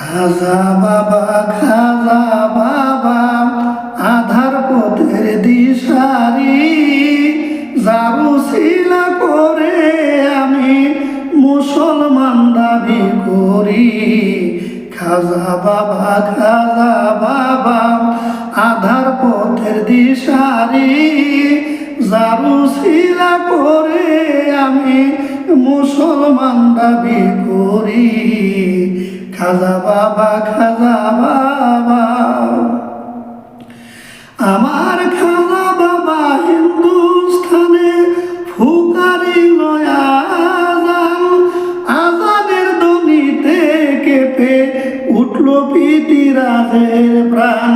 খাজা বাবা খাজা বাবা আধার পথের দিশারি জারু শিলা করে আমি মুসলমান দাবি করি। খাজা বাবা আধার পথের দিশারি জারু শিলা করে আমি মুসলমান দাবি করি। খাজা বাবা আমার খাজা বাবা হিন্দুস্থানে ফুকারি আজান আজানের ধ্বনিতে কেঁপে উঠল পিতিরাজের প্রাণ।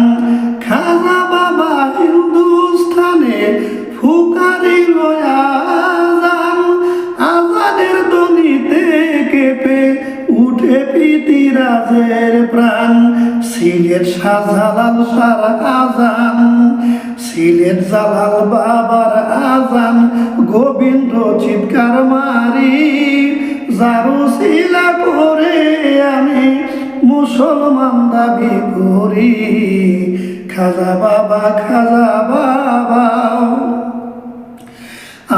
খাজা বাবা হিন্দুস্থানে ফুকারি আজান আজানের ধ্বনিতে কেঁপে উঠে পিতিরাজের প্রাণ। সিলেট শাহজালাল শাহ আজান সিলেট জালাল বাবার আজান গোবিন্দ চিৎকার মারি জারু শিলা করে আমি মুসলমান দাবি করি। খাজা বাবা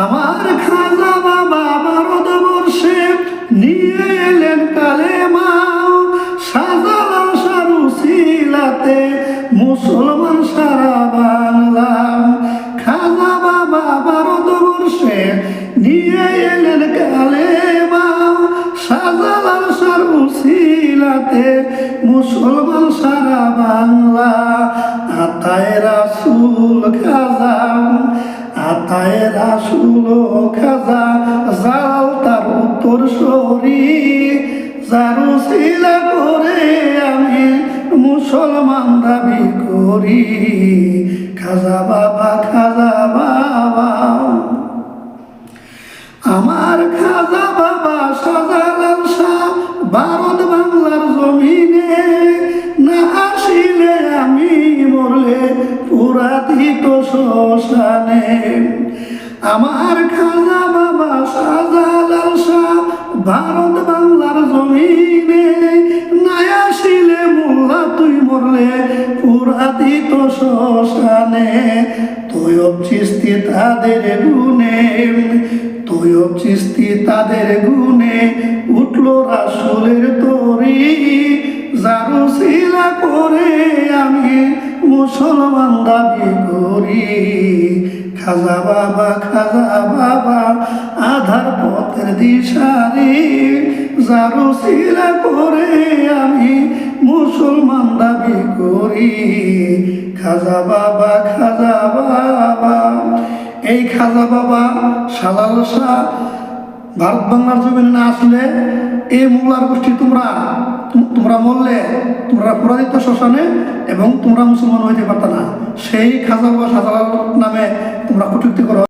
আমার খাজা বাবা ভারতবর্ষে নিয়ে এলেন কালেমা শাহজালাল শারু শিলাতে মুসলমান সারা বাংলা। খাজা বাবা ভারতবর্ষে নিয়ে এলেন কালেমা শাহজালাল শারু শিলাতে মুসলমান সারা বাংলা। আতায়ে রাসূল খাজা আতায়ে রাসূল খাজা জাল তার উত্তর সরি জারু শিলা করে আমি মুসলমান দাবি করি। খাজা বাবা আমার খাজা বাবা শাহজালাল শাহ ভারত বাংলার জমিনে না আসিলে আমি মরলে পুরাতিত শ্মশানে। আমার খাজা বাবা শাহজালাল শাহ ভারত বাংলার জমিনে না আসিলে মোল্লা তুই মরলে পুরাতিত শ্মশানে। তৈয়ব চিশতি তাদের গুণে তৈয়ব চিশতি তাদের গুণে উঠল রাসূলের তরি জারু শিলা করে আমি মুসলমান দাবি করি। খাজা বাবা আধার পথের দিশারি জারু শিলা করে আমি মুসলমান দাবি করি। খাজা বাবা এই খাজা বাবা শাহজালাল শাহ ভারত বাংলার জমিনে না আসলে এই মোল্লার গোষ্ঠী তোমরা মরলে তোমরা পুরাদিত শ্মশানে এবং তোমরা মুসলমান হইতে পারত না। সেই খাজা বাবা শাহজালাল নামে তোমরা কটূক্তি করো।